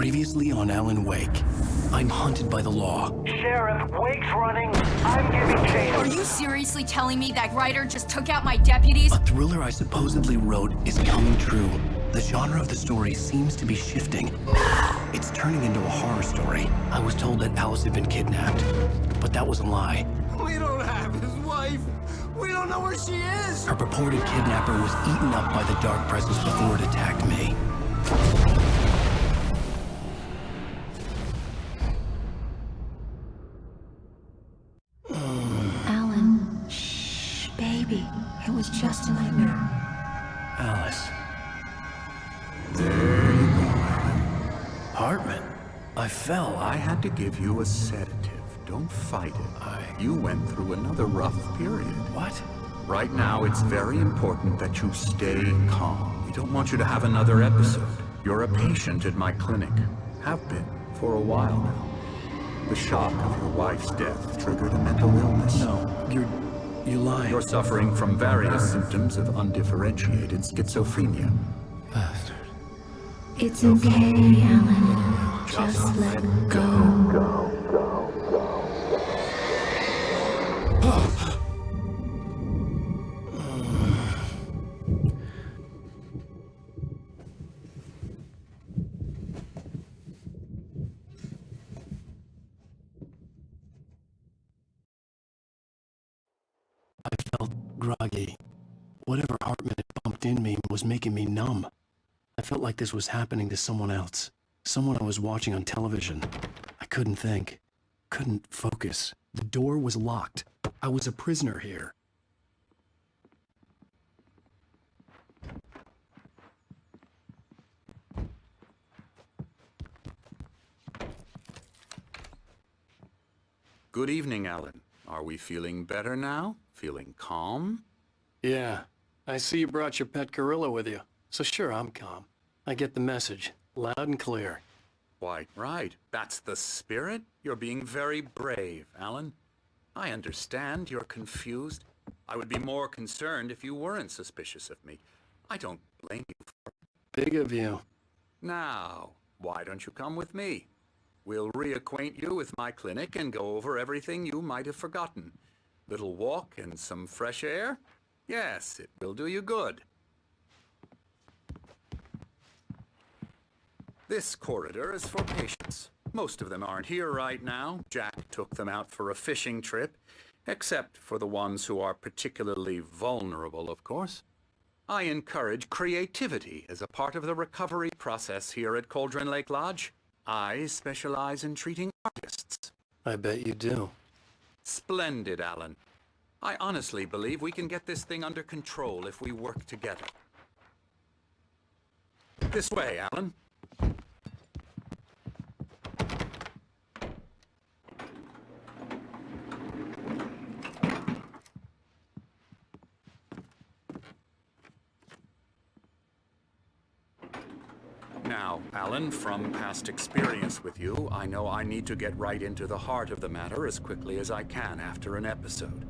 Previously on Alan Wake. I'm hunted by the law. Sheriff, Wake's running. I'm giving chase. Are you seriously telling me that writer just took out my deputies? A thriller I supposedly wrote is coming true. The genre of the story seems to be shifting. It's turning into a horror story. I was told that Alice had been kidnapped, but that was a lie. We don't have his wife. We don't know where she is. Her purported kidnapper was eaten up by the dark presence before it attacked me. Alan, shh, baby. It was just a nightmare. Alice. There you go, Alan. Hartman. I fell. I had to give you a sedative. Don't fight it. You went through another rough period. What? Right now, it's very important that you stay calm. We don't want you to have another episode. You're a patient at my clinic. Have been for a while now. The shock of your wife's death triggered a mental illness. No, you're lying. You're suffering from various symptoms of undifferentiated schizophrenia. Bastard. It's okay, Alan. Just let go. I felt groggy. Whatever Hartman had pumped in me was making me numb. I felt like this was happening to someone else. Someone I was watching on television. I couldn't think. Couldn't focus. The door was locked. I was a prisoner here. Good evening, Alan. Are we feeling better now? Feeling calm? Yeah. I see you brought your pet gorilla with you. So sure, I'm calm. I get the message. Loud and clear. Quite right. That's the spirit. You're being very brave, Alan. I understand you're confused. I would be more concerned if you weren't suspicious of me. I don't blame you for it. Big of you. Now, why don't you come with me? We'll reacquaint you with my clinic and go over everything you might have forgotten. Little walk and some fresh air? Yes, it will do you good. This corridor is for patients. Most of them aren't here right now. Jack took them out for a fishing trip, except for the ones who are particularly vulnerable, of course. I encourage creativity as a part of the recovery process here at Cauldron Lake Lodge. I specialize in treating artists. I bet you do. Splendid, Alan. I honestly believe we can get this thing under control if we work together. This way, Alan. Now, Alan, from past experience with you, I know I need to get right into the heart of the matter as quickly as I can after an episode.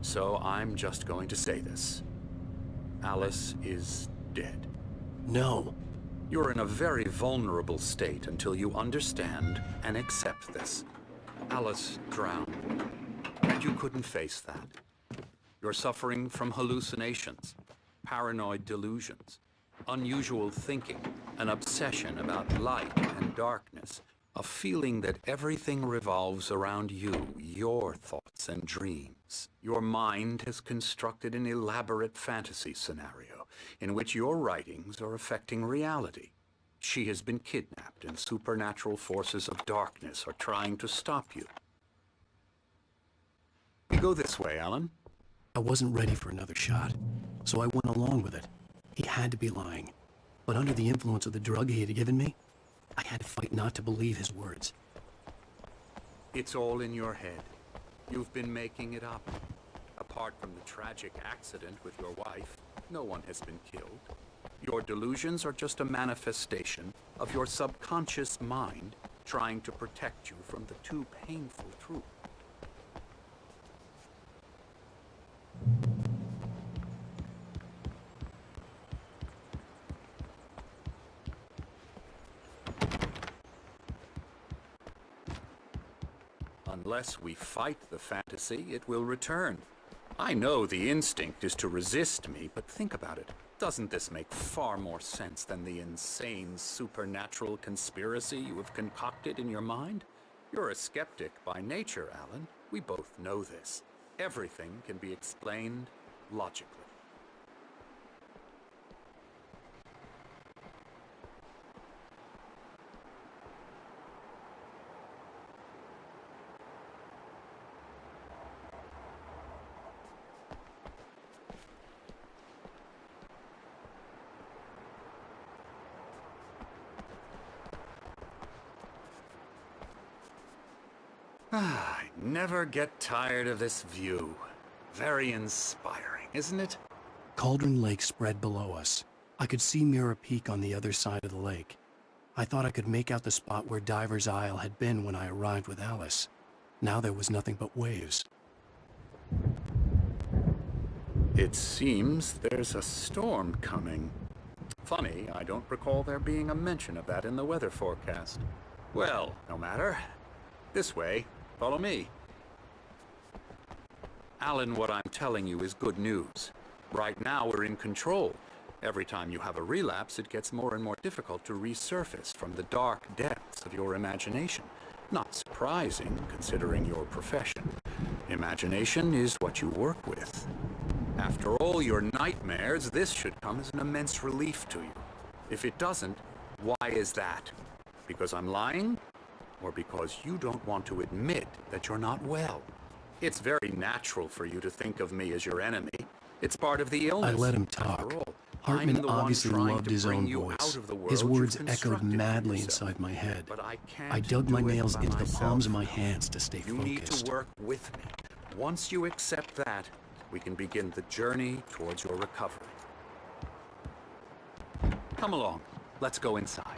So I'm just going to say this. Alice is dead. No. You're in a very vulnerable state until you understand and accept this. Alice drowned, and you couldn't face that. You're suffering from hallucinations, paranoid delusions, unusual thinking, an obsession about light and darkness, a feeling that everything revolves around you, your thoughts and dreams. Your mind has constructed an elaborate fantasy scenario in which your writings are affecting reality. She has been kidnapped and supernatural forces of darkness are trying to stop you. You go this way, Alan. I wasn't ready for another shot, so I went along with it. He had to be lying. But under the influence of the drug he had given me, I had to fight not to believe his words. It's all in your head. You've been making it up. Apart from the tragic accident with your wife, no one has been killed. Your delusions are just a manifestation of your subconscious mind trying to protect you from the too painful truth. Unless we fight the fantasy, it will return. I know the instinct is to resist me, but think about it. Doesn't this make far more sense than the insane supernatural conspiracy you have concocted in your mind? You're a skeptic by nature, Alan. We both know this. Everything can be explained logically. I never get tired of this view. Very inspiring, isn't it? Cauldron Lake spread below us. I could see Mirror Peak on the other side of the lake. I thought I could make out the spot where Diver's Isle had been when I arrived with Alice. Now there was nothing but waves. It seems there's a storm coming. Funny, I don't recall there being a mention of that in the weather forecast. Well, no matter. This way. Follow me. Alan, what I'm telling you is good news. Right now, we're in control. Every time you have a relapse, it gets more and more difficult to resurface from the dark depths of your imagination. Not surprising, considering your profession. Imagination is what you work with. After all your nightmares, this should come as an immense relief to you. If it doesn't, why is that? Because I'm lying? Or because you don't want to admit that you're not well? It's very natural for you to think of me as your enemy. It's part of the illness. I let him talk. After all, Hartman I'm the one obviously trying loved to his bring own you voice. out of the world His you've words echoed constructed for madly yourself. inside my head. But I can't I dug my do it nails by into the myself. palms of my hands to stay You need to focused. work with me. Once you accept that, we can begin the journey towards your recovery. Come along. Let's go inside.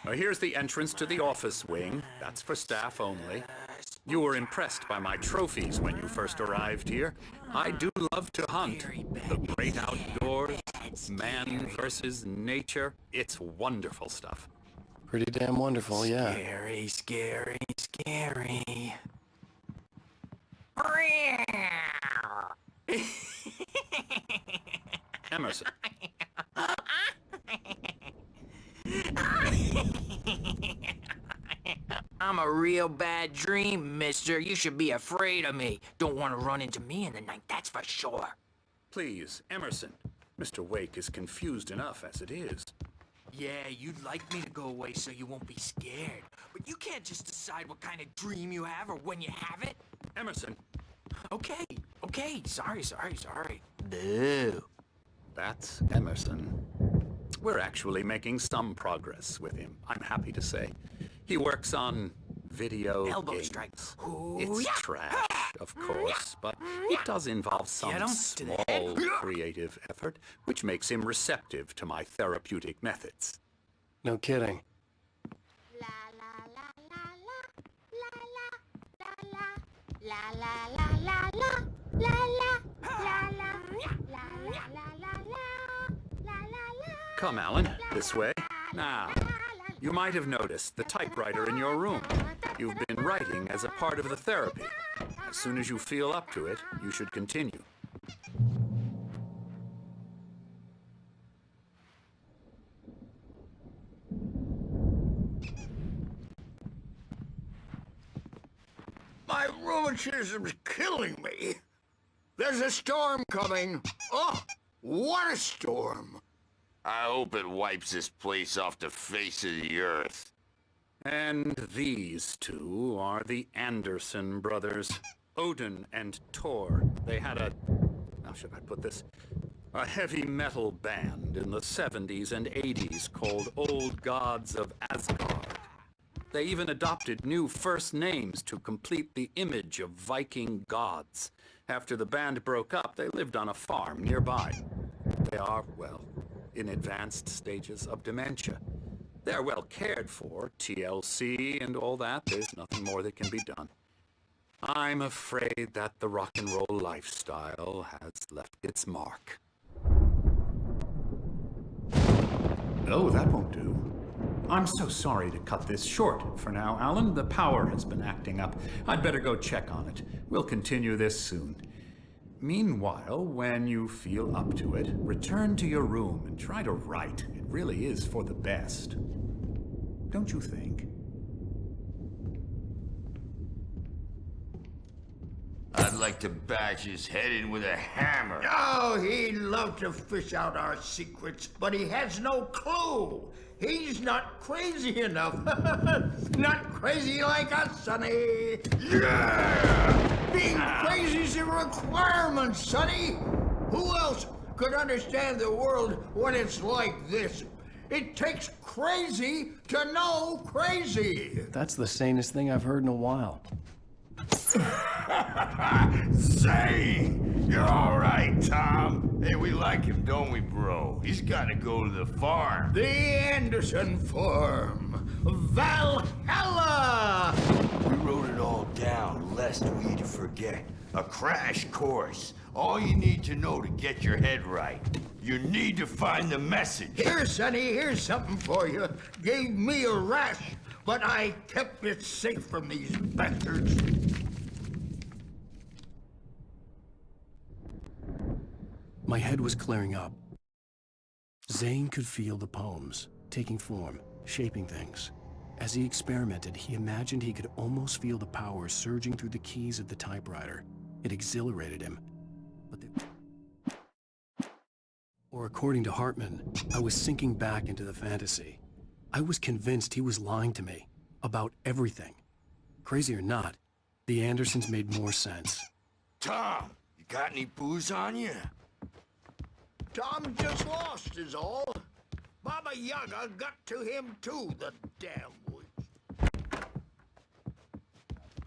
Now here's the entrance to the office wing. That's for staff only. You were impressed by my trophies when you first arrived here. I do love to hunt. The great outdoors, man versus nature. It's wonderful stuff. Pretty damn wonderful, yeah. Scary, scary, scary. Emerson. I'm a real bad dream, mister. You should be afraid of me. Don't want to run into me in the night, that's for sure. Please, Emerson. Mr. Wake is confused enough as it is. Yeah, you'd like me to go away so you won't be scared. But you can't just decide what kind of dream you have or when you have it. Emerson. Okay, sorry. Boo. That's Emerson. We're actually making some progress with him, I'm happy to say. He works on video Elbow games. strike. It's trash, of course, but it does involve some Get 'em to the small head. creative effort, which makes him receptive to my therapeutic methods. No kidding. Come, Alan, this way. Now, you might have noticed the typewriter in your room. You've been writing as a part of the therapy. As soon as you feel up to it, you should continue. My rheumatism's killing me. There's a storm coming. Oh, what a storm. I hope it wipes this place off the face of the earth. And these two are the Anderson brothers, Odin and Thor. They had a, how should I put this? A heavy metal band in the 70s and 80s called Old Gods of Asgard. They even adopted new first names to complete the image of Viking gods. After the band broke up, they lived on a farm nearby. They are, well, in advanced stages of dementia. They're well cared for, TLC and all that. There's nothing more that can be done. I'm afraid that the rock and roll lifestyle has left its mark. No, that won't do. I'm so sorry to cut this short for now, Alan. The power has been acting up. I'd better go check on it. We'll continue this soon. Meanwhile, when you feel up to it, return to your room and try to write. It really is for the best. Don't you think? I'd like to bash his head in with a hammer. Oh, he'd love to fish out our secrets, but he has no clue. He's not crazy enough. Not crazy like us, Sonny. Yeah! Being crazy's a requirement, Sonny. Who else could understand the world when it's like this? It takes crazy to know crazy. That's the sanest thing I've heard in a while. Zane! You're all right, Tom. Hey, we like him, don't we, bro? He's got to go to the farm. The Anderson farm. Valhalla! We wrote it all down, lest we forget. A crash course. All you need to know to get your head right. You need to find the message. Here, Sonny, here's something for you. Gave me a rash, but I kept it safe from these bastards. My head was clearing up. Zane could feel the poems, taking form, shaping things. As he experimented, he imagined he could almost feel the power surging through the keys of the typewriter. It exhilarated him. Or according to Hartman, I was sinking back into the fantasy. I was convinced he was lying to me about everything. Crazy or not, the Andersons made more sense. Tom, you got any booze on you? Tom just lost is all. Baba Yaga got to him too, the damn witch.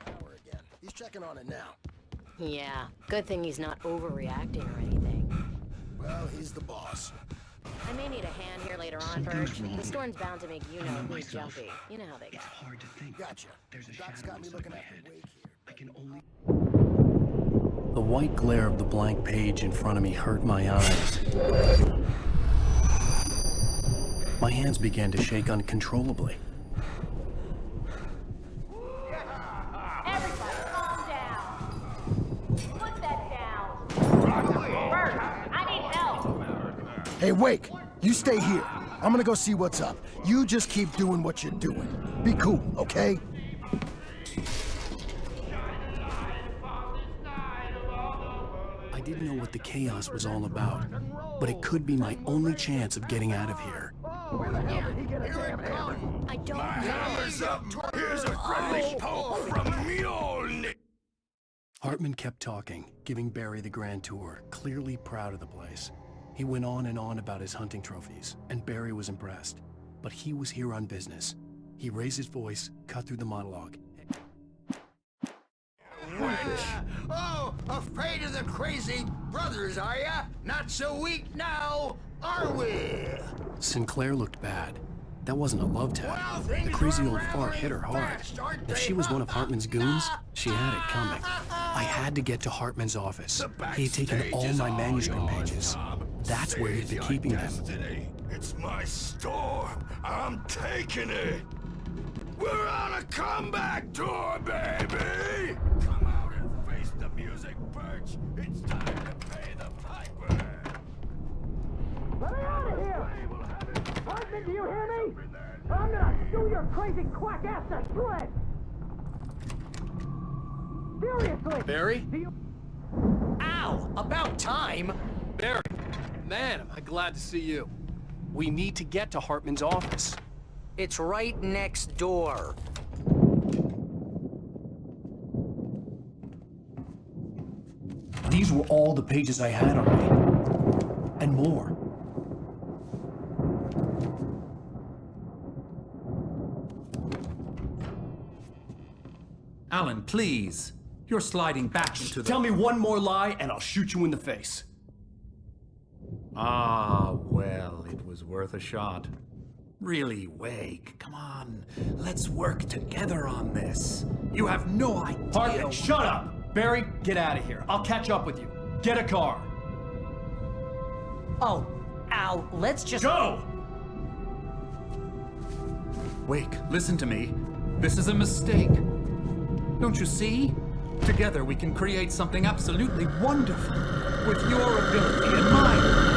Power again. He's checking on it now. Yeah, good thing he's not overreacting or anything. Well, he's the boss. I may need a hand here later on, Birch. The storm's bound to make me jumpy. You know how they go. It's hard to think. Gotcha. Doc's got me looking at the wake here. I can only... The white glare of the blank page in front of me hurt my eyes. My hands began to shake uncontrollably. Everybody, calm down. Put that down. Bert, I need help. Hey, Wake, you stay here. I'm gonna go see what's up. You just keep doing what you're doing. Be cool, okay? I didn't know what the chaos was all about, but it could be my only chance of getting out of here. I don't know. Hammer's up. Here's a friendly poke from Mjolnir. Hartman kept talking, giving Barry the grand tour, clearly proud of the place. He went on and on about his hunting trophies, and Barry was impressed. But he was here on business. He raised his voice, cut through the monologue. Oh, afraid of the crazy brothers, are ya? Not so weak now, are we? Sinclair looked bad. That wasn't a love tap. Well, The crazy old fart hit her hard. If she was one of Hartman's goons, she had it coming. I had to get to Hartman's office. He had taken all my manuscript pages. That's where he'd been keeping them. It's my storm. I'm taking it. We're on a comeback tour, baby. Come out and face the music, Birch. It's time to pay the piper. Let me out of here! Hartman, do you hear me? I'm gonna shoot your crazy quack ass to shreds! Seriously! Barry? Do you... Ow! About time! Barry! Man, am I glad to see you. We need to get to Hartman's office. It's right next door. These were all the pages I had on me. And more. Alan, please. You're sliding back into the... Tell me one more lie and I'll shoot you in the face. Ah, well, it was worth a shot. Really, Wake, come on. Let's work together on this. You have no idea... Hartman, shut up! Barry, get out of here. I'll catch up with you. Get a car. Oh, Al, let's just... Go! Wake, listen to me. This is a mistake. Don't you see? Together we can create something absolutely wonderful. With your ability and mine.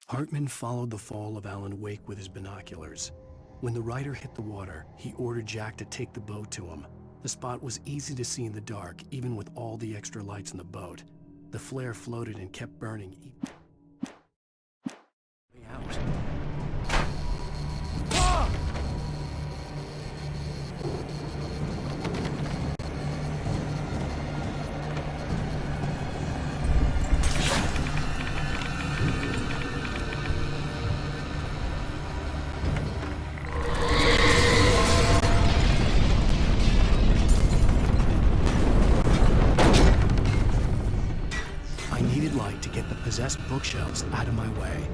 Hartman followed the fall of Alan Wake with his binoculars. When the rider hit the water, he ordered Jack to take the boat to him. The spot was easy to see in the dark, even with all the extra lights in the boat. The flare floated and kept burning. Out. Possessed bookshelves out of my way.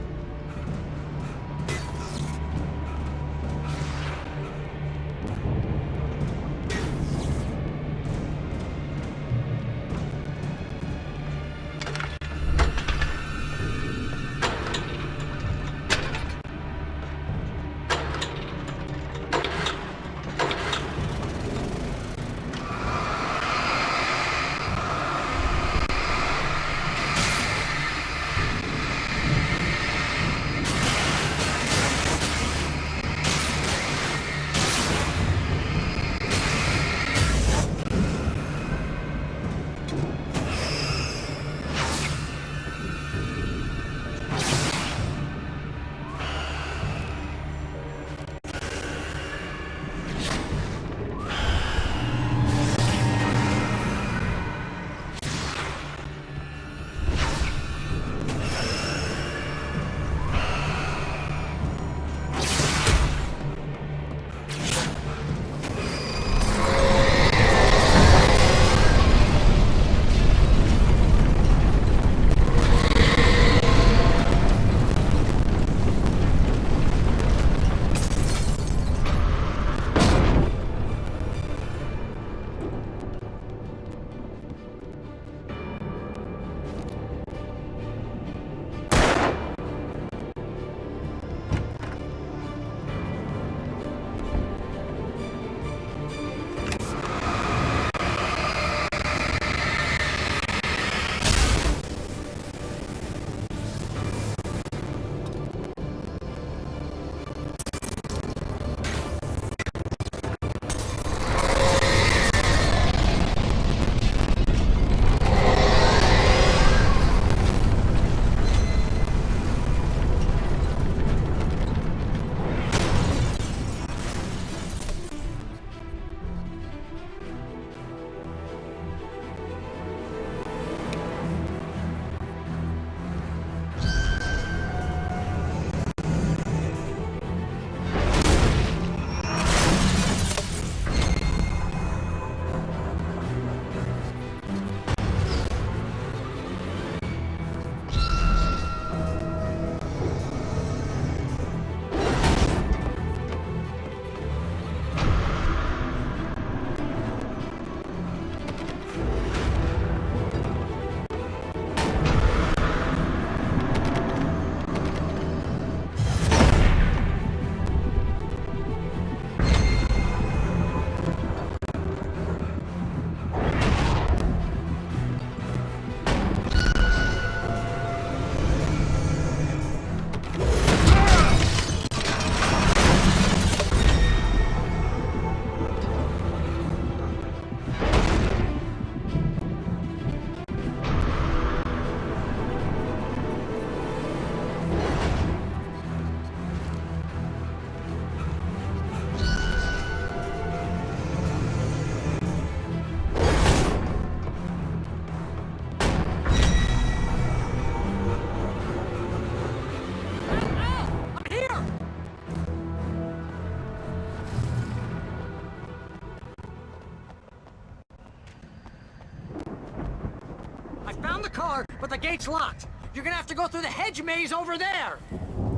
Found the car, but the gate's locked. You're gonna have to go through the hedge maze over there.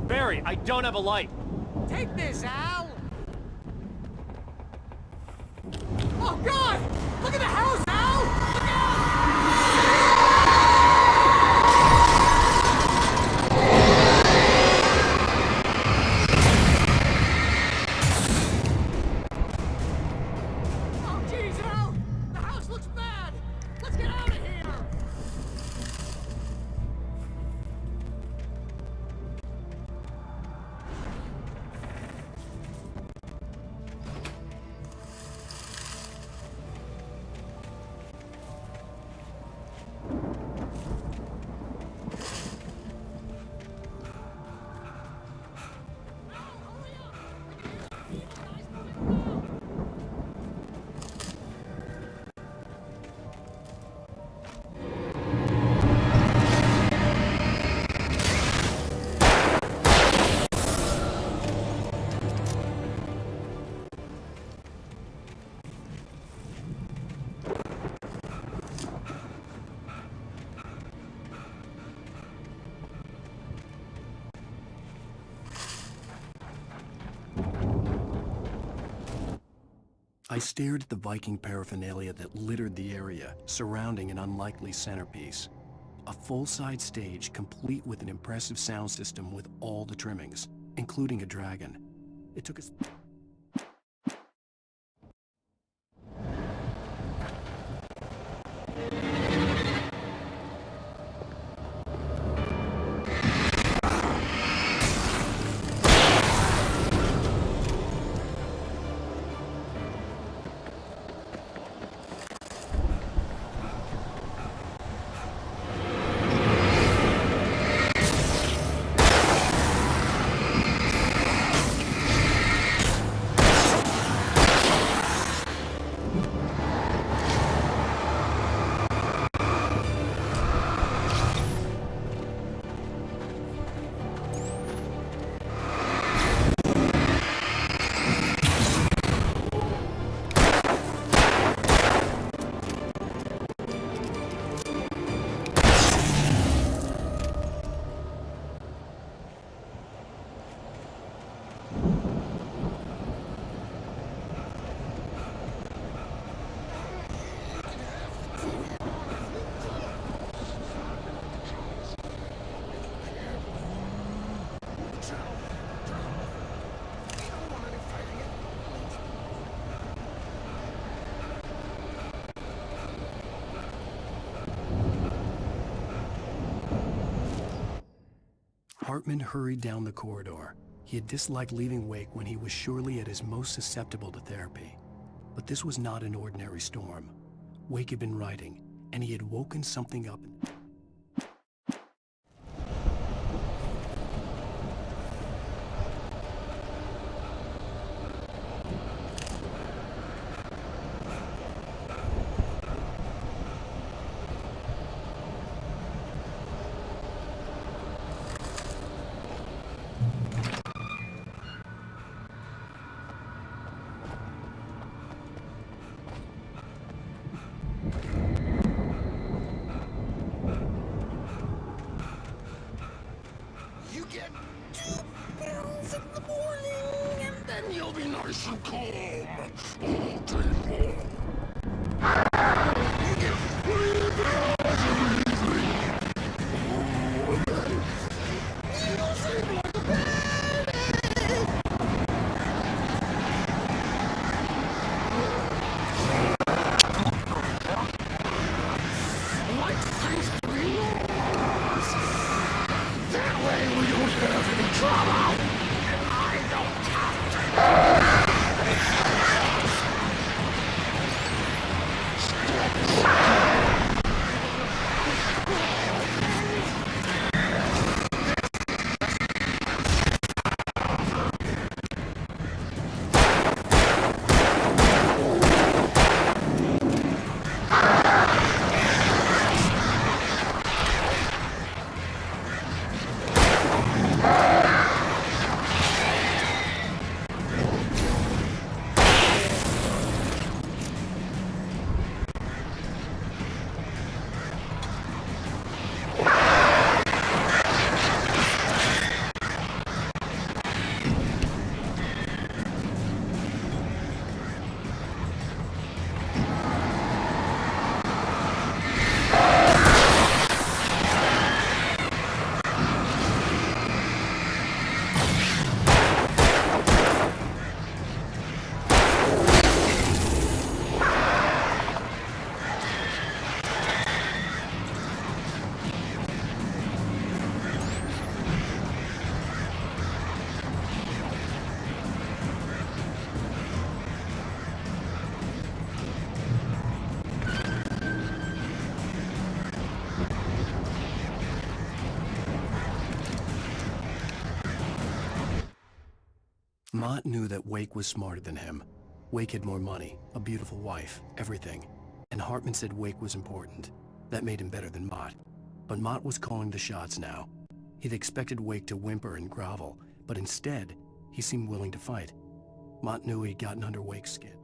Barry, I don't have a light. Take this, Al. Oh, God! Look at the house, Al! Look Oh, jeez, Al! The house looks bad! Let's get out of here! I stared at the Viking paraphernalia that littered the area, surrounding an unlikely centerpiece. A full-size stage complete with an impressive sound system with all the trimmings, including a dragon. It took us... Hartman hurried down the corridor. He had disliked leaving Wake when he was surely at his most susceptible to therapy. But this was not an ordinary storm. Wake had been writing, and he had woken something up. Mott knew that Wake was smarter than him. Wake had more money, a beautiful wife, everything. And Hartman said Wake was important. That made him better than Mott. But Mott was calling the shots now. He'd expected Wake to whimper and grovel, but instead, he seemed willing to fight. Mott knew he'd gotten under Wake's skin.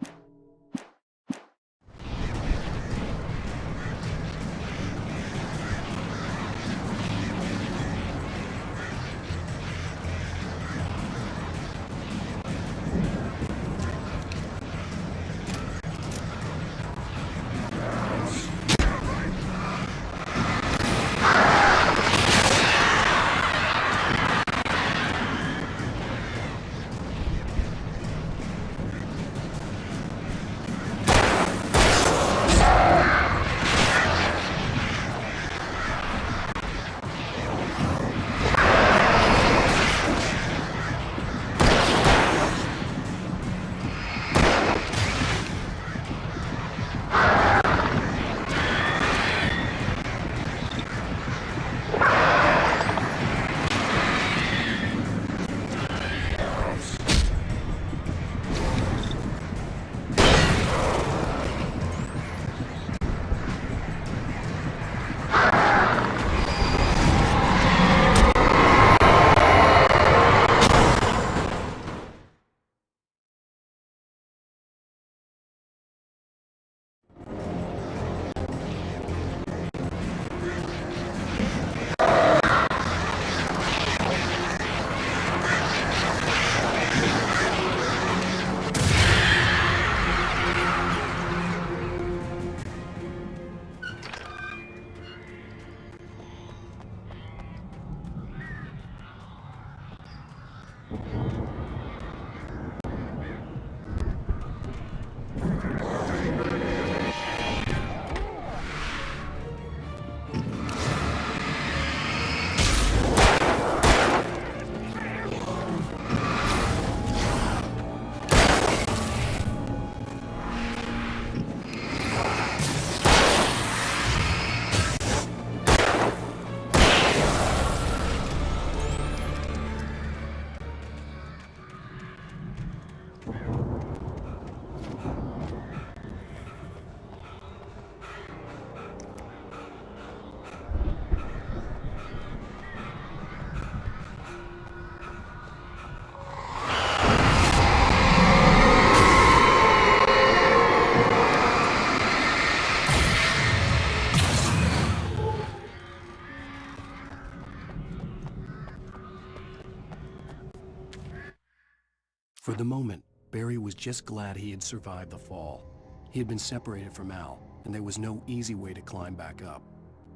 For the moment, Barry was just glad he had survived the fall. He had been separated from Al, and there was no easy way to climb back up.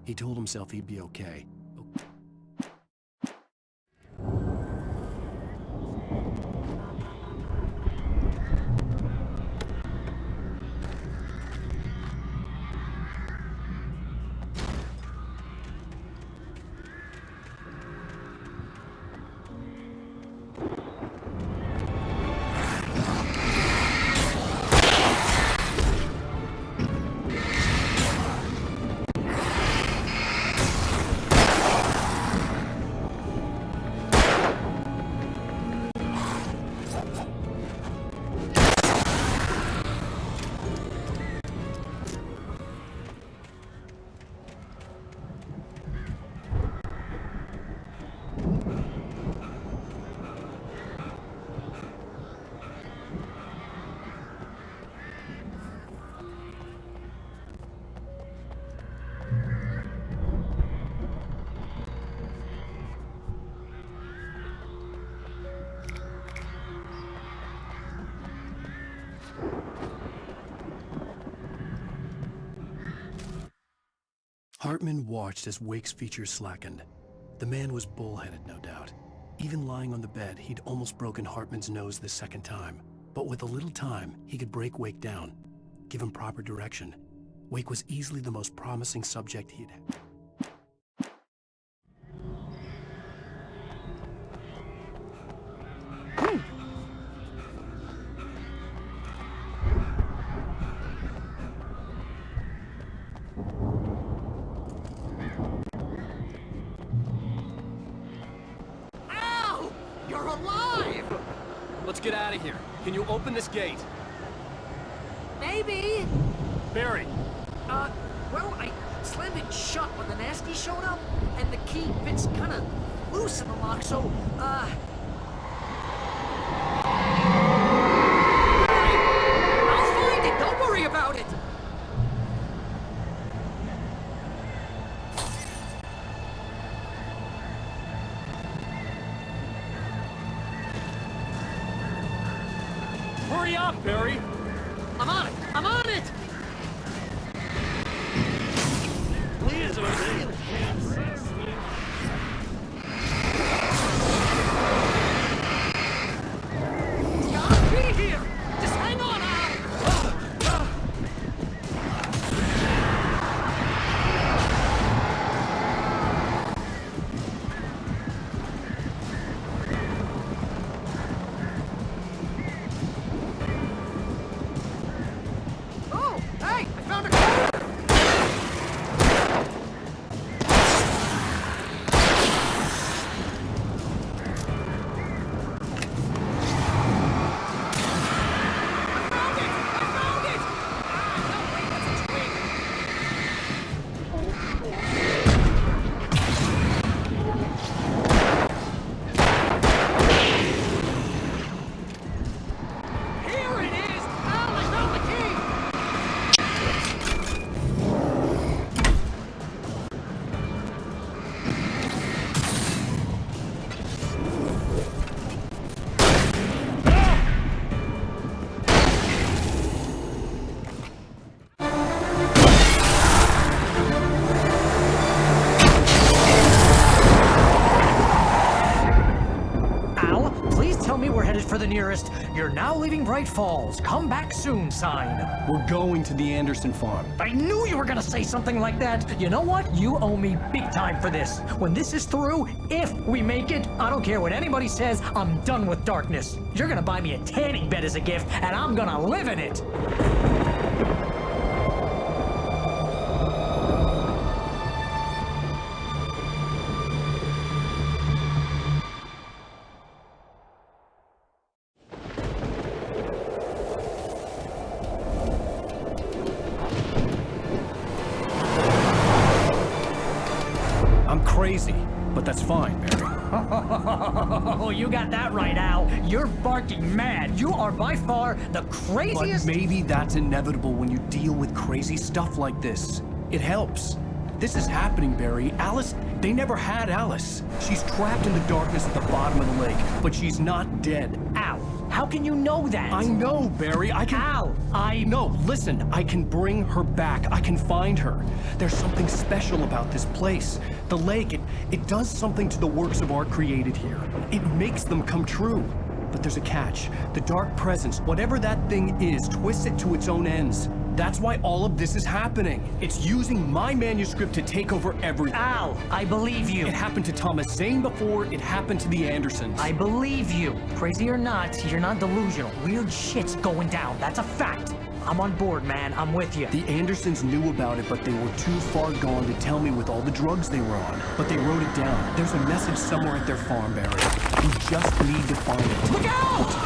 He told himself he'd be okay. Hartman watched as Wake's features slackened. The man was bullheaded, no doubt. Even lying on the bed, he'd almost broken Hartman's nose the second time. But with a little time, he could break Wake down, give him proper direction. Wake was easily the most promising subject he'd had. let's get out of here. Can you open this gate? Maybe. Barry. Well, I slammed it shut when the nasty showed up, and the key fits kind of loose in the lock, so, I'll find it, don't worry about it! Hurry up, Barry! I'm on it! I'm on it! Please, Gotta be here! Just hang on, Al! Oh, hey! I found a car! Here it is! Al, I found the key! Al, please tell me we're headed for the nearest "You're now leaving Bright Falls. Come back soon" sign. We're going to the Anderson farm. I knew you were gonna say something like that. You know what? You owe me big time for this. When this is through, if we make it, I don't care what anybody says, I'm done with darkness. You're gonna buy me a tanning bed as a gift, and I'm gonna live in it. I'm crazy, but that's fine, Barry. Oh, you got that right, Al. You're barking mad. You are by far the craziest. But maybe that's inevitable when you deal with crazy stuff like this. It helps. This is happening, Barry. Alice, they never had Alice. She's trapped in the darkness at the bottom of the lake, but she's not dead. Al, how can you know that? I know, Barry. I can... Al, No, listen. I can bring her back. I can find her. There's something special about this place. The lake, it does something to the works of art created here. It makes them come true. But there's a catch. The dark presence, whatever that thing is, twists it to its own ends. That's why all of this is happening. It's using my manuscript to take over everything. Al, I believe you. It happened to Thomas Zane before, it happened to the Andersons. I believe you. Crazy or not, you're not delusional. Weird shit's going down. That's a fact. I'm on board, man. I'm with you. The Andersons knew about it, but they were too far gone to tell me with all the drugs they were on. But they wrote it down. There's a message somewhere at their farm, Barry. We just need to find it. Look out!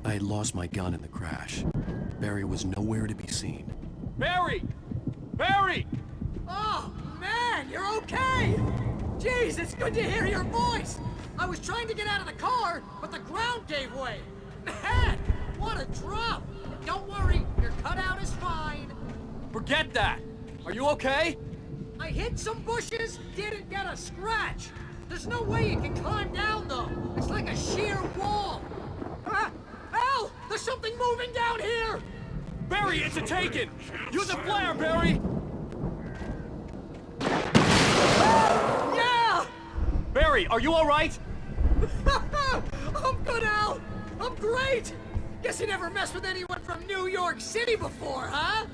I had lost my gun in the crash. Barry was nowhere to be seen. Barry! Barry! Oh, man, you're okay! Jeez, it's good to hear your voice! I was trying to get out of the car, but the ground gave way. Man, what a drop! Don't worry, your cutout is fine. Forget that! Are you okay? I hit some bushes, didn't get a scratch. There's no way you can climb down, though. It's like a sheer wall. Al! There's something moving down here! Barry, it's a Taken! Use a flare, Barry! Yeah! Barry, are you alright? I'm good, Al! I'm great! Guess you never messed with anyone from New York City before, huh?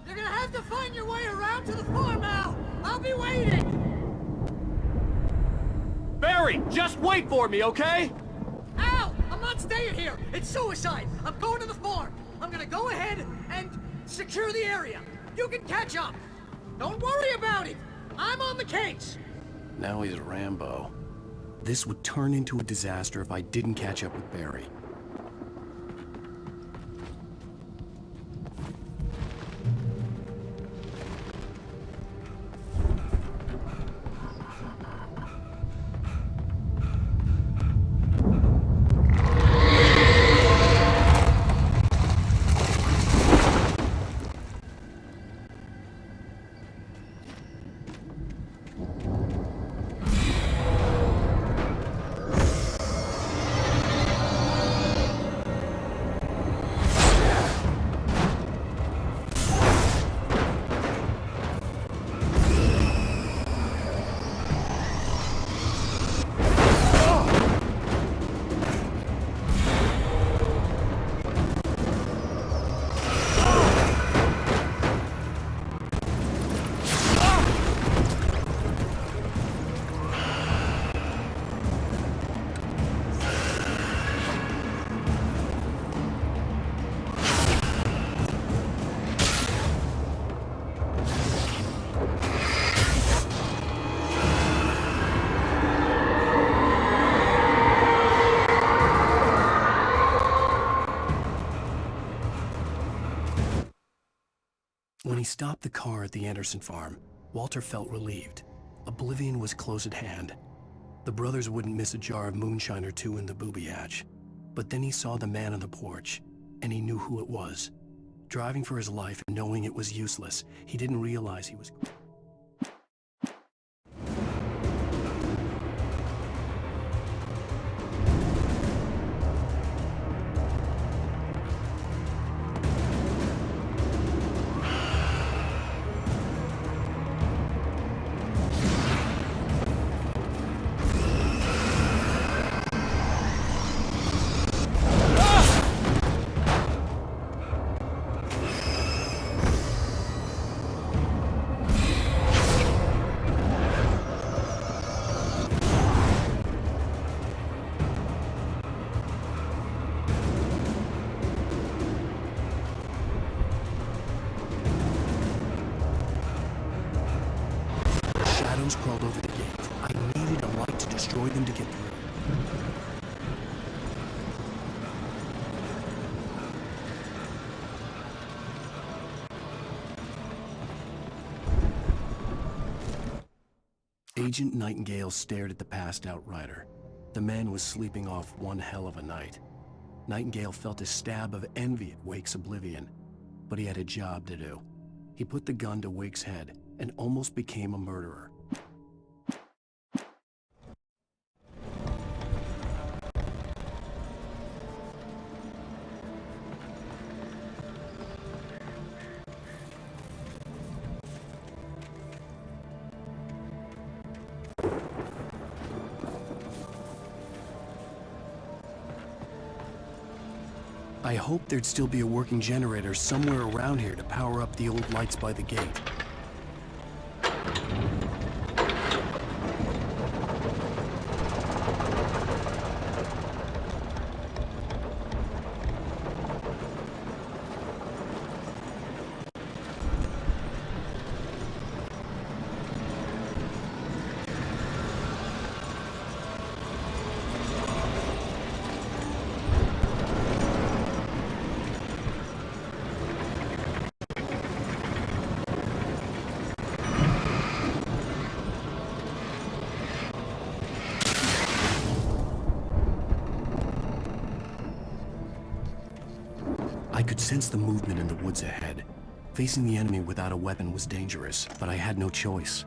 You're gonna have to find your way around to the farm, Al. I'll be waiting. Barry, just wait for me, okay? Al, I'm not staying here. It's suicide. I'm going to the farm. I'm gonna go ahead and secure the area. You can catch up. Don't worry about it. I'm on the case. Now he's Rambo. This would turn into a disaster if I didn't catch up with Barry. When he stopped the car at the Anderson farm, Walter felt relieved. Oblivion was close at hand. The brothers wouldn't miss a jar of moonshine or two in the booby hatch. But then he saw the man on the porch, and he knew who it was. Driving for his life and knowing it was useless, he didn't realize he was... crawled over the gate. I needed a light to destroy them to get through. Agent Nightingale stared at the passed-out rider. The man was sleeping off one hell of a night. Nightingale felt a stab of envy at Wake's oblivion, but he had a job to do. He put the gun to Wake's head and almost became a murderer. I hoped there'd still be a working generator somewhere around here to power up the old lights by the gate. I could sense the movement in the woods ahead. Facing the enemy without a weapon was dangerous, but I had no choice.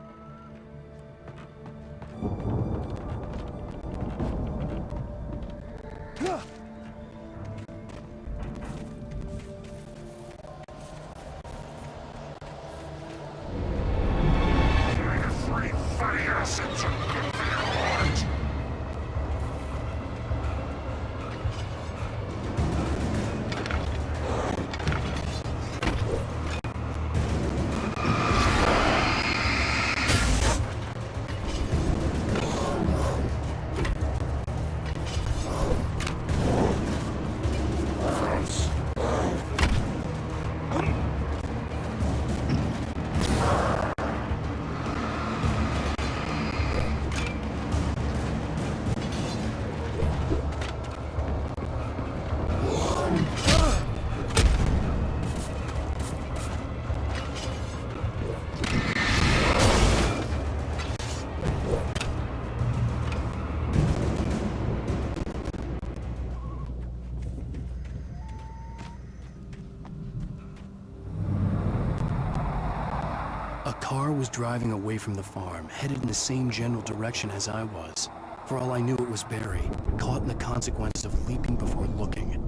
was driving away from the farm, headed in the same general direction as I was. For all I knew, it was Barry, caught in the consequences of leaping before looking.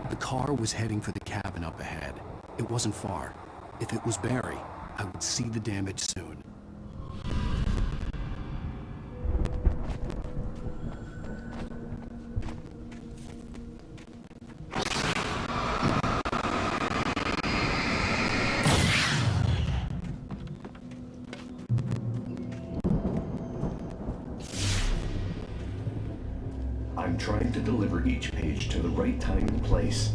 The car was heading for the cabin up ahead. It wasn't far. If it was Barry, I would see the damage soon. I'm trying to deliver each page to the right time and place.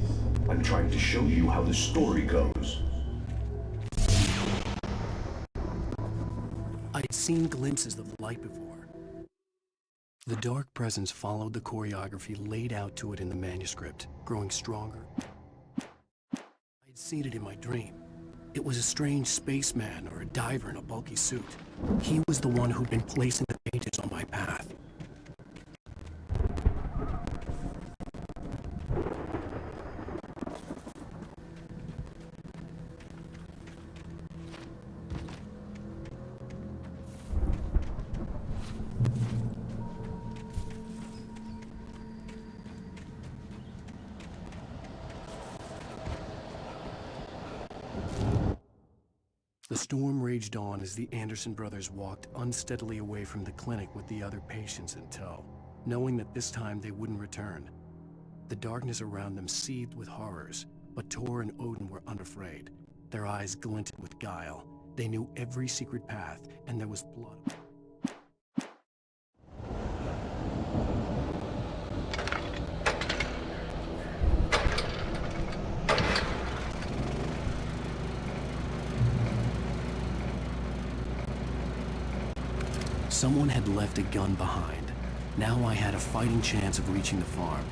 I'm trying to show you how the story goes. I'd seen glimpses of the light before. The dark presence followed the choreography laid out to it in the manuscript, growing stronger. I'd seen it in my dream. It was a strange spaceman or a diver in a bulky suit. He was the one who'd been placing the pages on my path. The storm raged on as the Anderson brothers walked unsteadily away from the clinic with the other patients in tow, knowing that this time they wouldn't return. The darkness around them seethed with horrors, but Tor and Odin were unafraid. Their eyes glinted with guile. They knew every secret path, and there was blood. Someone had left a gun behind. Now I had a fighting chance of reaching the farm.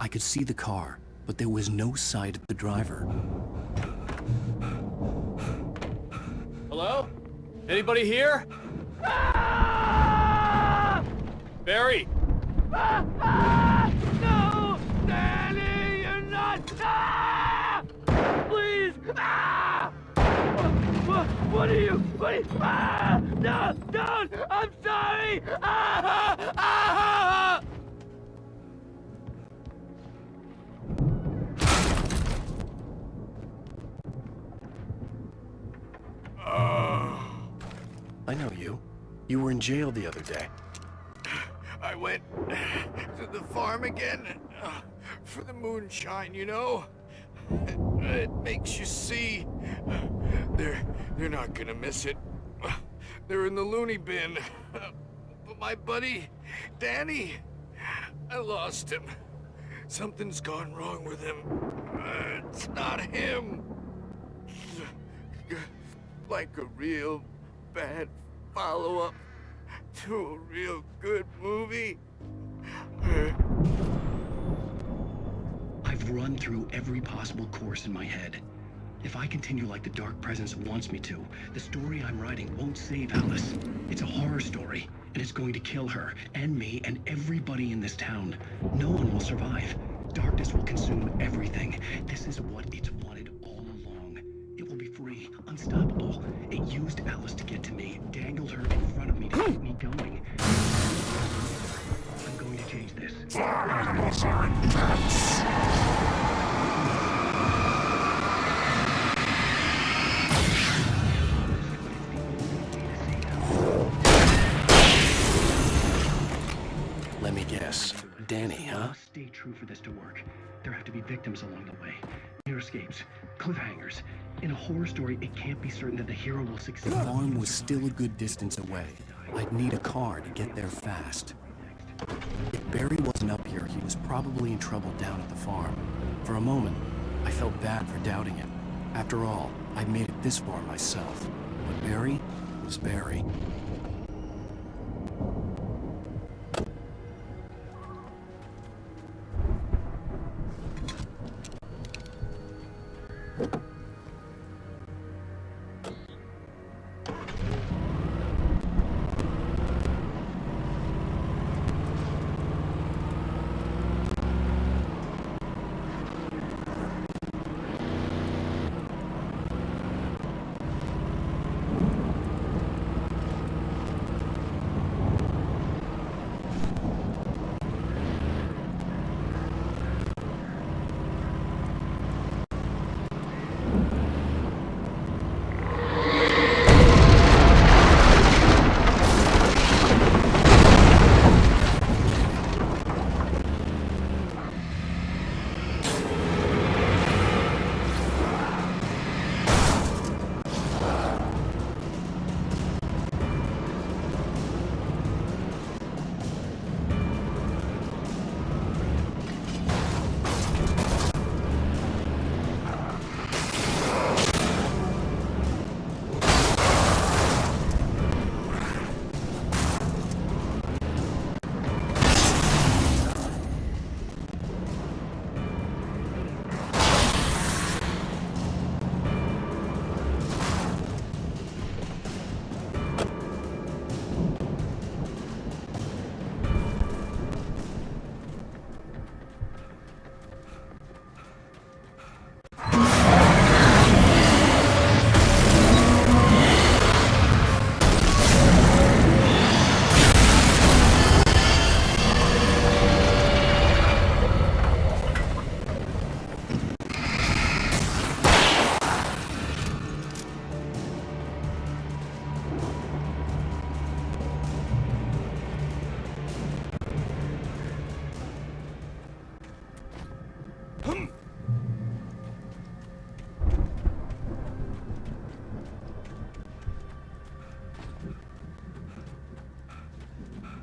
I could see the car, but there was no sight of the driver. Hello? Anybody here? Barry! No! Danny, you're not! Please! What are you? No! Don't! I'm sorry! I know you. You were in jail the other day. I went to the farm again for the moonshine, you know? It makes you see. They're not gonna miss it. They're in the loony bin. But my buddy, Danny, I lost him. Something's gone wrong with him. It's not him. Like a real bad follow-up to a real good movie. I've run through every possible course in my head. If I continue like the Dark Presence wants me to, the story I'm writing won't save Alice. It's a horror story, and it's going to kill her, and me, and everybody in this town. No one will survive. Darkness will consume everything. This is what it's wanted all along. It will be free, unstoppable. It used Alice to get to me, dangled her in front of me to keep me going. I'm going to change this. Let me guess. Danny, huh? Stay true for this to work. There have to be victims along the way. Near escapes, cliffhangers. In a horror story, it can't be certain that the hero will succeed. The farm was still a good distance away. I'd need a car to get there fast. If Barry wasn't up here, he was probably in trouble down at the farm. For a moment, I felt bad for doubting it. After all, I'd made it this far myself. But Barry was Barry.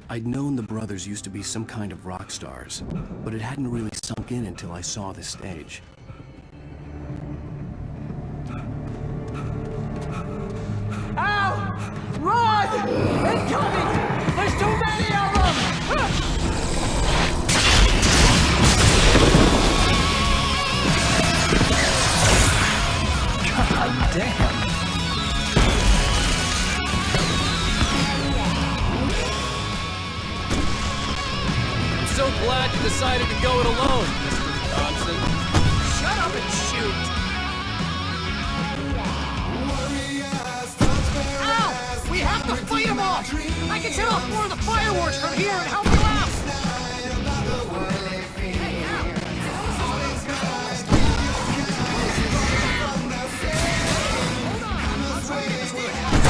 I'd known the brothers used to be some kind of rock stars, but it hadn't really sunk in until I saw this stage. Al! Run! Incoming! There's too many of them! God damn! So glad you decided to go it alone, Mr. Johnson. Shut up and shoot! Ow! We have to fight them off! I can set off more of the fireworks from here and help you out! Hey, Al! Hold on, I'm trying to get this little help.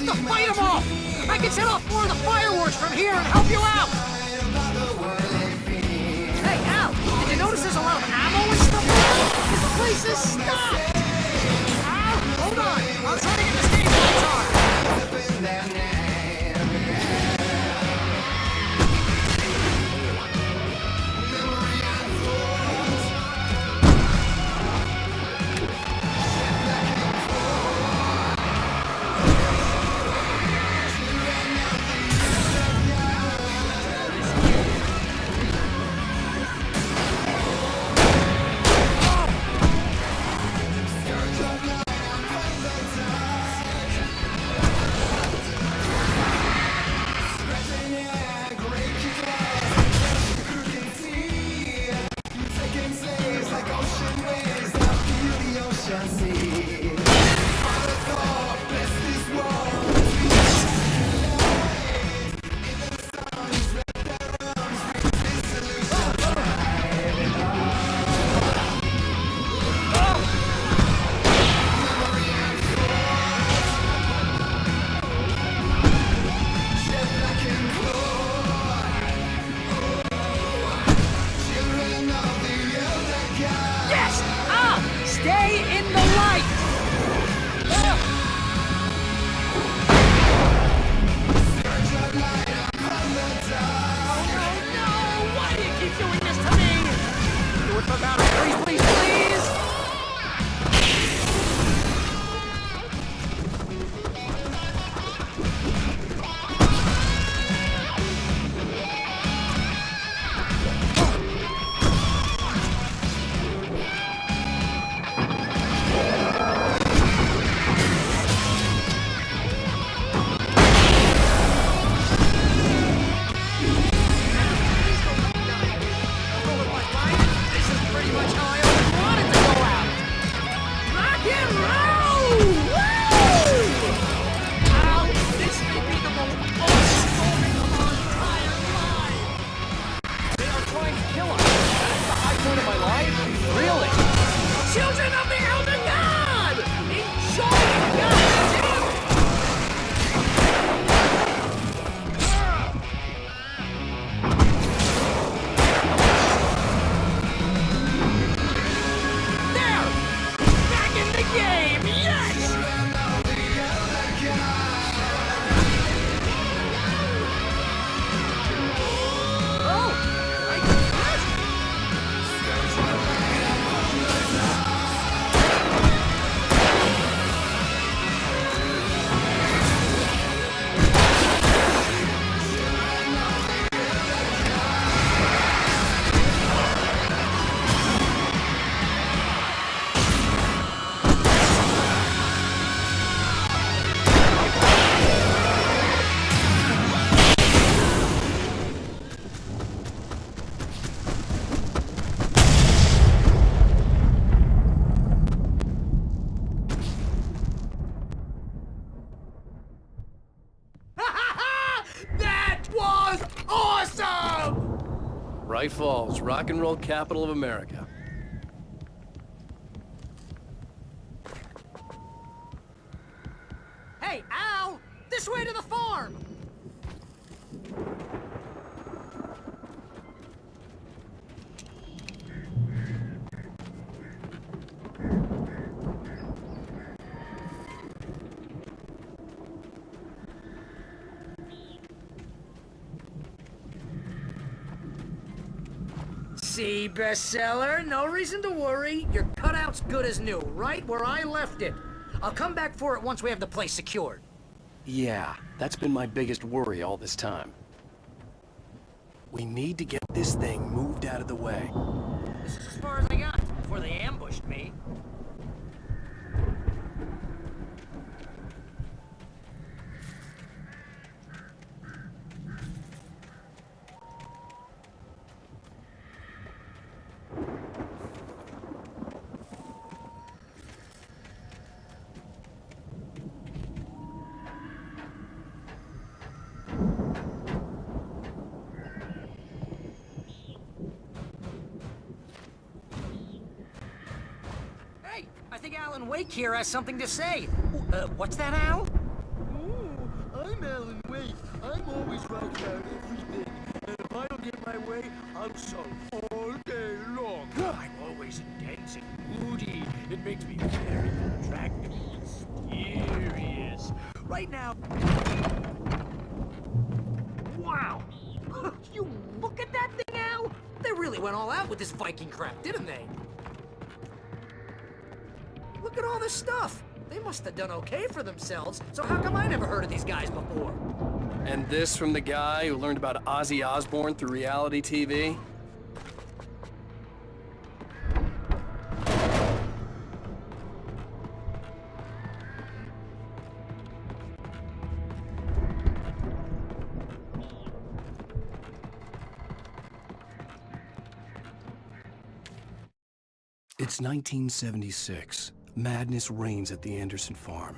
have to fight them off! I can set off more of the fireworks from here and help you out! Hey, Al, did you notice there's a lot of ammo and stuff around? This place is stocked! Al, hold on! I'll try to get the stage lights on! Bright Falls, rock and roll capital of America. Hey, Al! This way to the farm! See, bestseller, no reason to worry. Your cutout's good as new, right where I left it. I'll come back for it once we have the place secured. Yeah, that's been my biggest worry all this time. We need to get this thing moved out of the way. This is as far as I got before they ambushed me. I think Alan Wake here has something to say. What's that, Al? Ooh, I'm Alan Wake. I'm always right about everything. And if I don't get my way, I'll sulk all day long. I'm always intense and moody. It makes me very attractive and mysterious. Right now... Wow! You look at that thing, Al! They really went all out with this Viking crap, didn't they? Look at all this stuff. They must have done okay for themselves, so how come I never heard of these guys before? And this from the guy who learned about Ozzy Osbourne through reality TV? It's 1976. Madness reigns at the Anderson farm.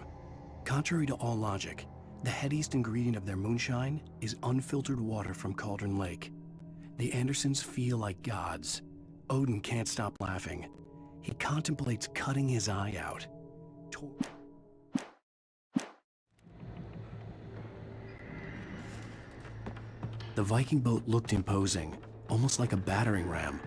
Contrary to all logic, the headiest ingredient of their moonshine is unfiltered water from Cauldron Lake. The Andersons feel like gods. Odin can't stop laughing. He contemplates cutting his eye out. The Viking boat looked imposing, almost like a battering ram.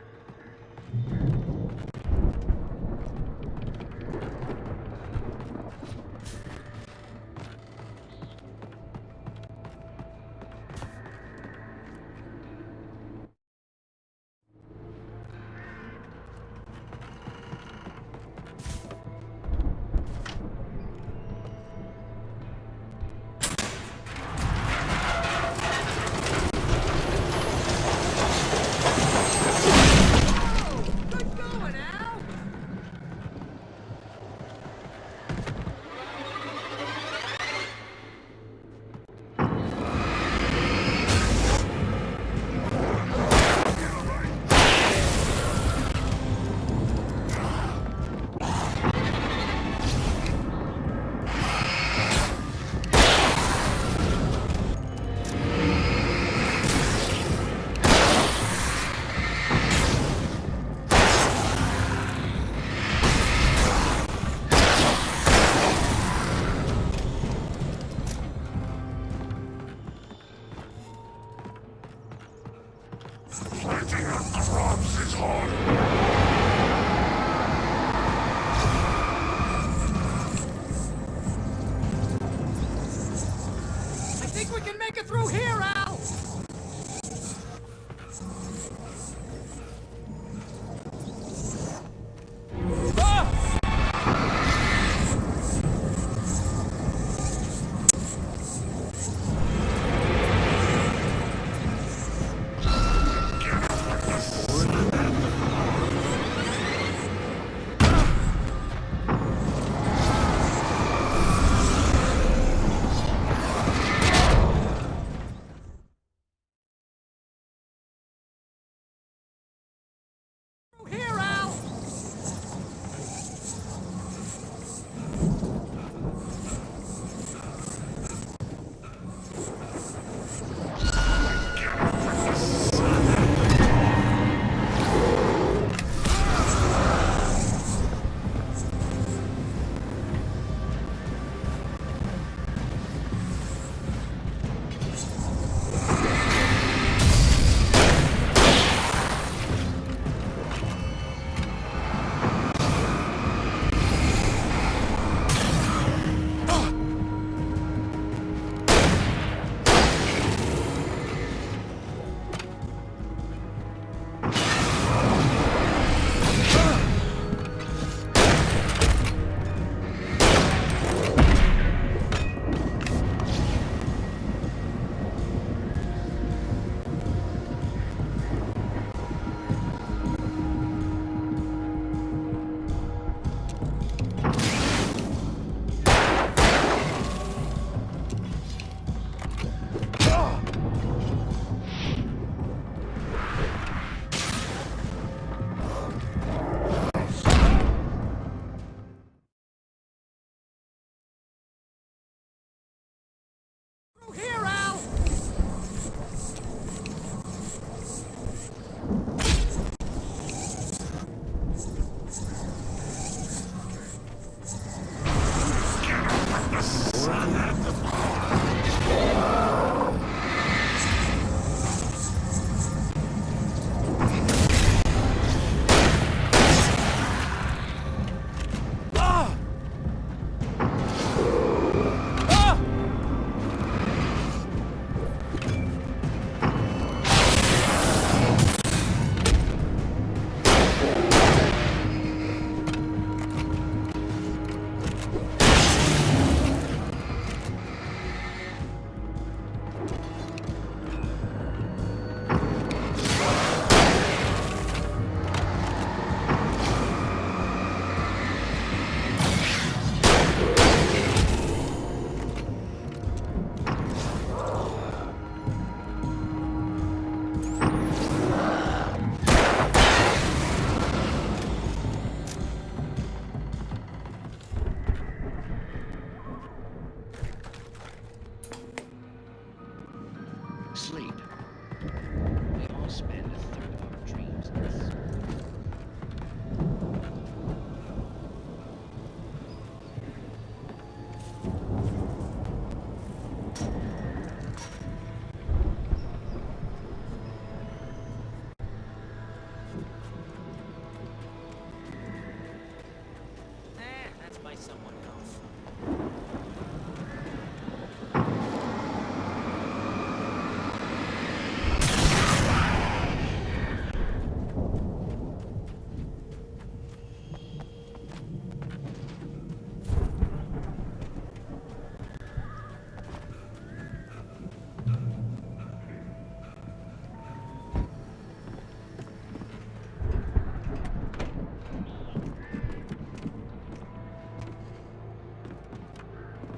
someone else.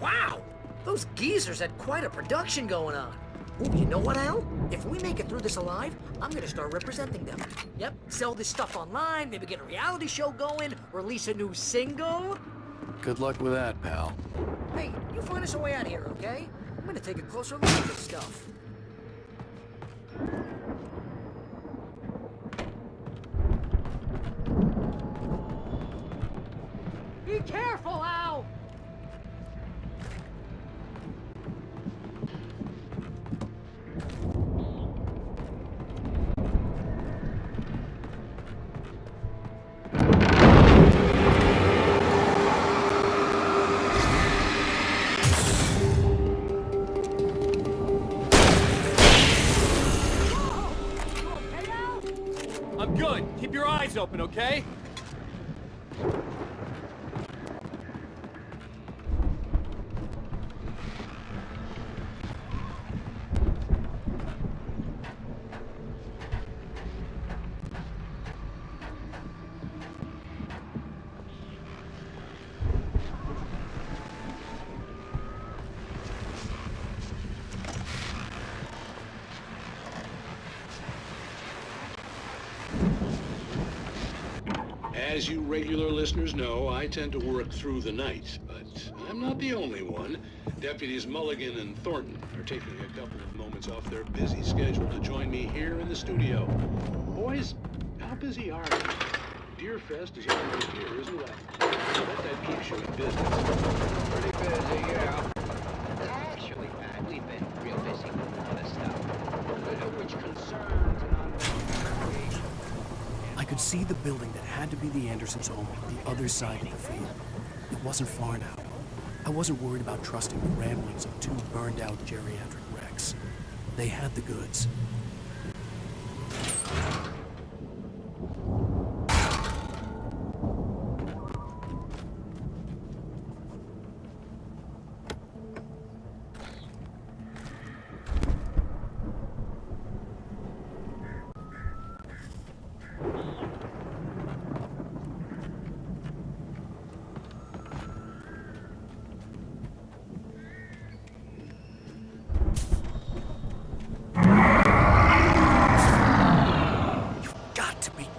Wow! Those geezers had quite a production going on. Ooh, you know what, Al? If we make it through this alive, I'm gonna start representing them. Yep, sell this stuff online, maybe get a reality show going, release a new single. Good luck with that, pal. Hey, you find us a way out of here, okay? I'm gonna take a closer look at this stuff. Be careful, Al! I'm good. Keep your eyes open, okay? As you regular listeners know, I tend to work through the night, but I'm not the only one. Deputies Mulligan and Thornton are taking a couple of moments off their busy schedule to join me here in the studio. Boys, how busy are you? Deerfest is almost here, isn't it? I bet that keeps you in business. Pretty busy, yeah. Actually, Pat, we've been real busy with other stuff. Which concerns and ongoing recreation. I could see the building that had to be the Andersons' home on the other side of the field. It wasn't far now. I wasn't worried about trusting the ramblings of two burned-out geriatric wrecks. They had the goods.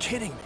Kidding me.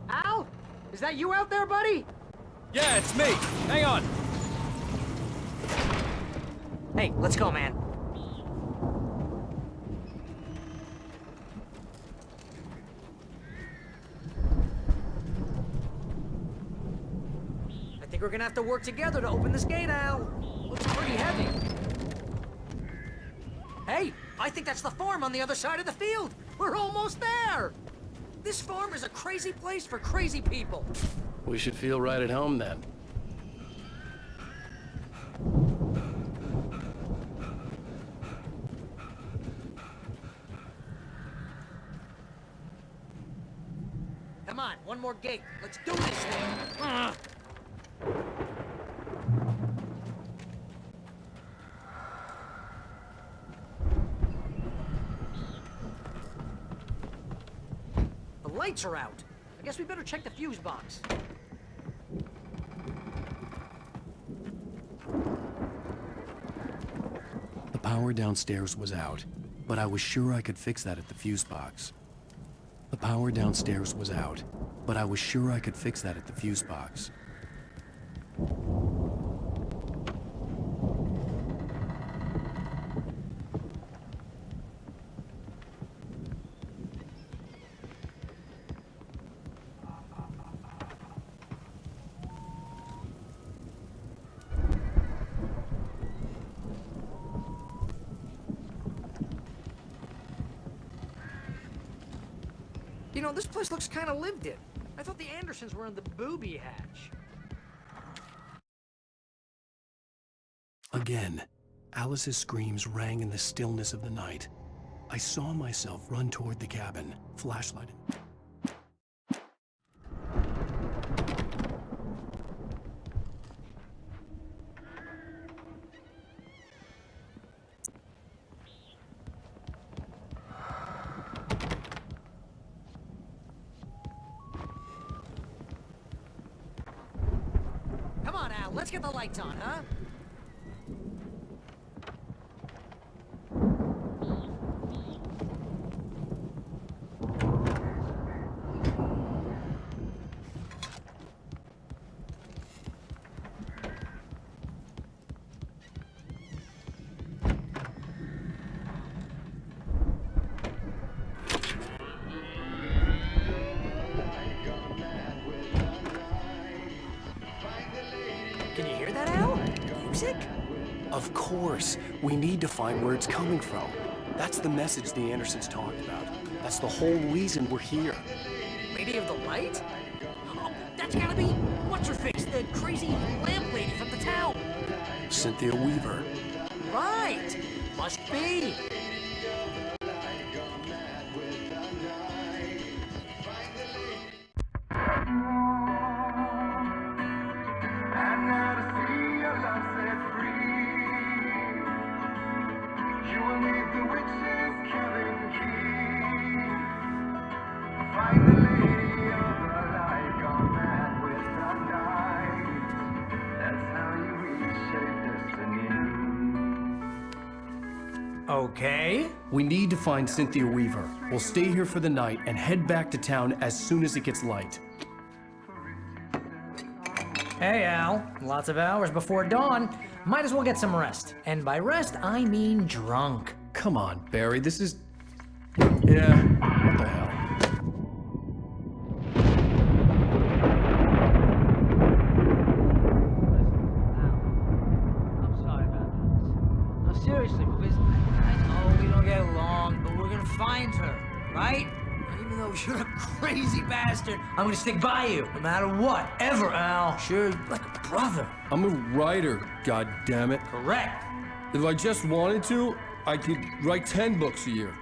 Al? Is that you out there, buddy? Yeah, it's me. Hang on. Hey, let's go, man. think we're gonna have to work together to open this gate, Al. Looks pretty heavy. Hey, I think that's the farm on the other side of the field. We're almost there. This farm is a crazy place for crazy people. We should feel right at home then. Come on, one more gate. Let's do this thing. The lights are out. I guess we better check the fuse box. The power downstairs was out, but I was sure I could fix that at the fuse box. The power downstairs was out, but I was sure I could fix that at the fuse box. You know, this place looks kind of lived in. I thought the Andersons were in the booby hatch. Again, Alice's screams rang in the stillness of the night. I saw myself run toward the cabin, flashlight. Come on, Al, let's get the lights on, huh? Can you hear that, Al? Music? Of course. We need to find where it's coming from. That's the message the Andersons talked about. That's the whole reason we're here. Lady of the Light? Oh, that's gotta be... What's-her-face? The crazy lamp lady from the town. Cynthia Weaver. Right! Must be! Okay. We need to find Cynthia Weaver. We'll stay here for the night and head back to town as soon as it gets light. Hey, Al. Lots of hours before dawn. Might as well get some rest. And by rest, I mean drunk. Come on, Barry, this is... Yeah, what the hell? I'm sorry about this. No, seriously, because I know we don't get along, but we're gonna find her, right? Even though you're a crazy bastard, I'm gonna stick by you, no matter what, ever, Al. Sure, like a brother. I'm a writer, goddammit. Correct. If I just wanted to, I could write 10 books a year.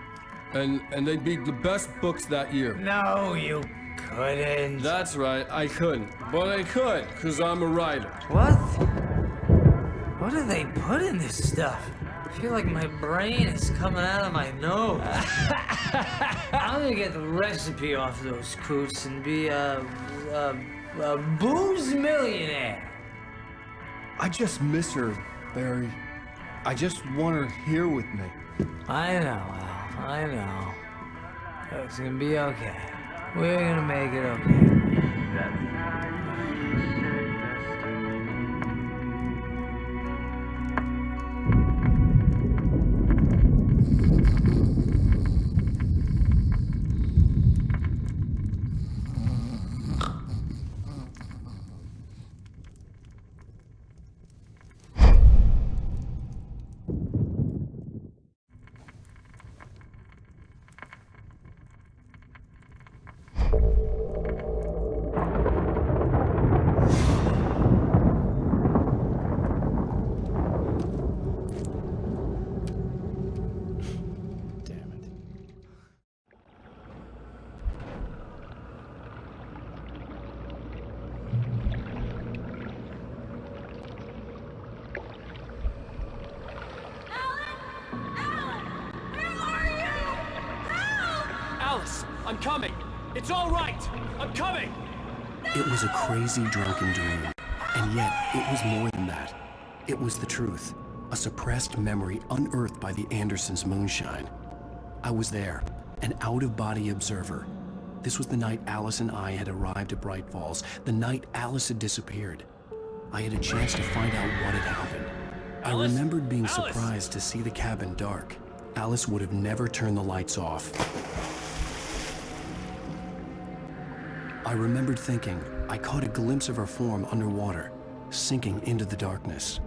And they'd be the best books that year. No, you couldn't. That's right, I couldn't. But I could, because I'm a writer. What? What do they put in this stuff? I feel like my brain is coming out of my nose. I'm gonna get the recipe off those coots and be a booze millionaire. I just miss her, Barry. I just want her here with me. I know, Al. I know. It's gonna be okay. We're gonna make it okay. I'm coming. It's all right. I'm coming. It was a crazy drunken dream, and yet it was more than that. It was the truth, a suppressed memory unearthed by the Andersons' moonshine. I was there, an out-of-body observer. This was the night Alice and I had arrived at Bright Falls, the night Alice had disappeared. I had a chance to find out what had happened. I remembered being surprised to see the cabin dark. Alice would have never turned the lights off. I remembered thinking I caught a glimpse of her form underwater, sinking into the darkness.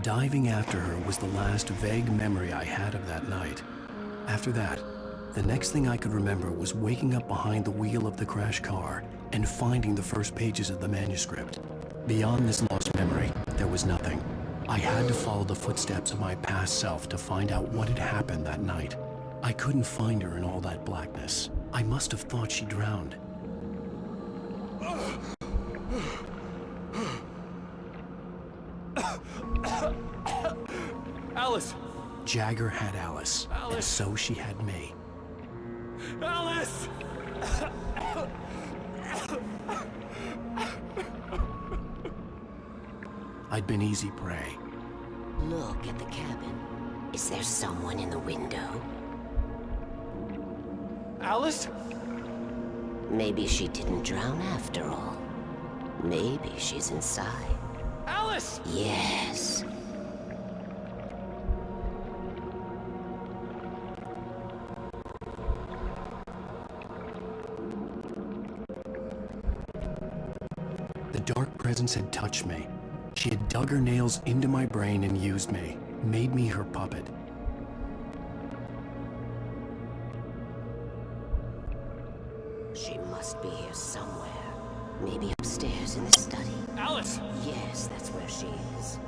Diving after her was the last vague memory I had of that night. After that, the next thing I could remember was waking up behind the wheel of the crash car and finding the first pages of the manuscript. Beyond this lost memory, there was nothing. I had to follow the footsteps of my past self to find out what had happened that night. I couldn't find her in all that blackness. I must have thought she drowned. Alice! Jagger had Alice, and so she had me. Alice! I'd been easy prey. Look at the cabin. Is there someone in the window? Alice? Maybe she didn't drown after all. Maybe she's inside. Alice! Yes. The dark presence had touched me. She had dug her nails into my brain and used me, made me her puppet. She must be here somewhere. Maybe upstairs in the study. Alice! Yes, that's where she is.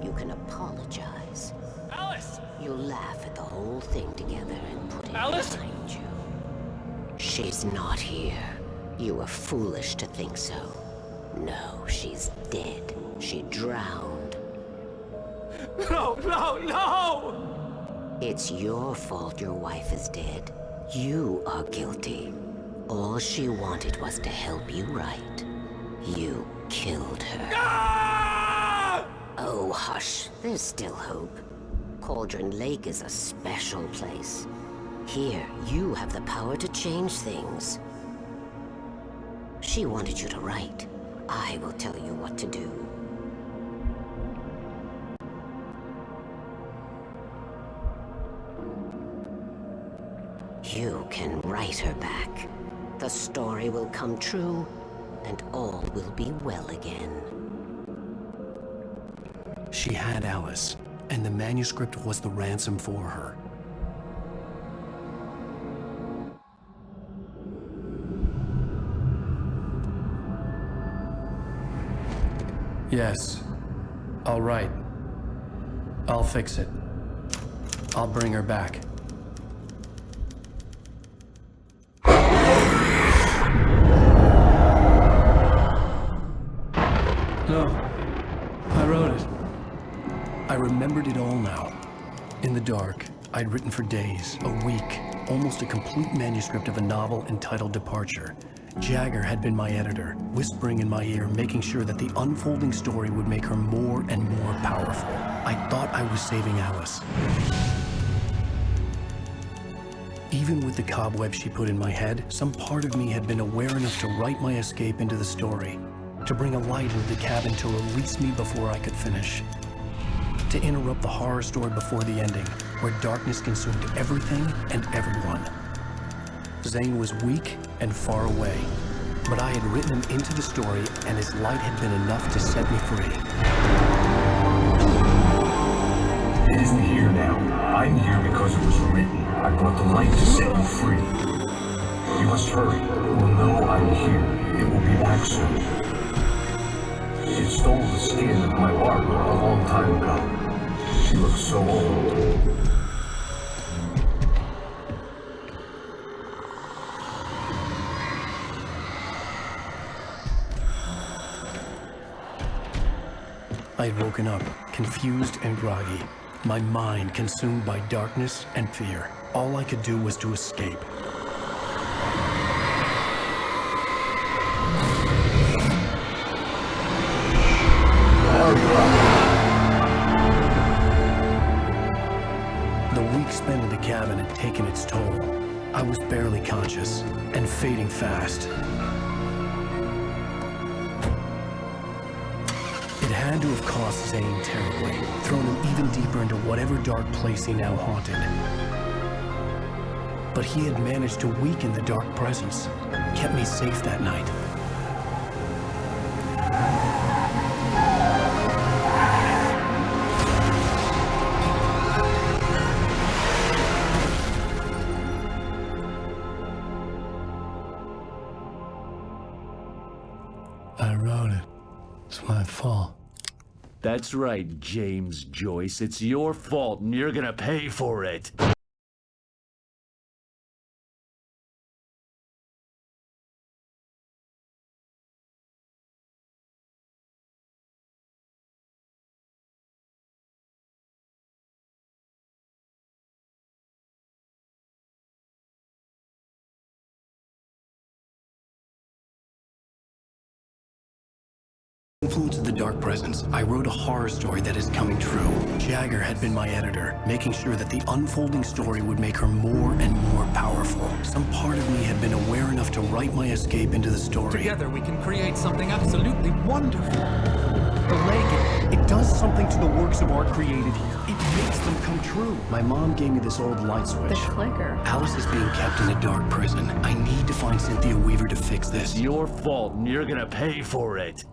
You can apologize. Alice! You'll laugh at the whole thing together and put it behind you. She's not here. You were foolish to think so. No, she's dead. She drowned. No, no, no! It's your fault your wife is dead. You are guilty. All she wanted was to help you right. You killed her. Ah! Oh, hush. There's still hope. Cauldron Lake is a special place. Here, you have the power to change things. She wanted you to write. I will tell you what to do. You can write her back. The story will come true, and all will be well again. She had Alice, and the manuscript was the ransom for her. Yes. All right. I'll fix it. I'll bring her back. No. I wrote it. I remembered it all now. In the dark, I'd written for days, a week, almost a complete manuscript of a novel entitled Departure. Jagger had been my editor, whispering in my ear, making sure that the unfolding story would make her more and more powerful. I thought I was saving Alice. Even with the cobwebs she put in my head, some part of me had been aware enough to write my escape into the story, to bring a light into the cabin to release me before I could finish, to interrupt the horror story before the ending, where darkness consumed everything and everyone. Zane was weak and far away, but I had written him into the story, and his light had been enough to set me free. It isn't here now. I'm here because it was written. I brought the light to set you free. You must hurry. It will know I'm here. It will be back soon. It stole the skin of my Barbara a long time ago. She looks so old. I had woken up, confused and groggy, my mind consumed by darkness and fear. All I could do was to escape. The week spent in the cabin had taken its toll. I was barely conscious and fading fast. It had to have cost Zane terribly, thrown him even deeper into whatever dark place he now haunted. But he had managed to weaken the dark presence, kept me safe that night. I wrote it. It's my fault. That's right, James Joyce. It's your fault, and you're gonna pay for it. Influence of the dark presence, I wrote a horror story that is coming true. Jagger had been my editor, making sure that the unfolding story would make her more and more powerful. Some part of me had been aware enough to write my escape into the story. Together we can create something absolutely wonderful. The lake, it does something to the works of art created here. It makes them come true. My mom gave me this old light switch. The clicker. Alice is being kept in a dark prison. I need to find Cynthia Weaver to fix this. It's your fault, and you're gonna pay for it.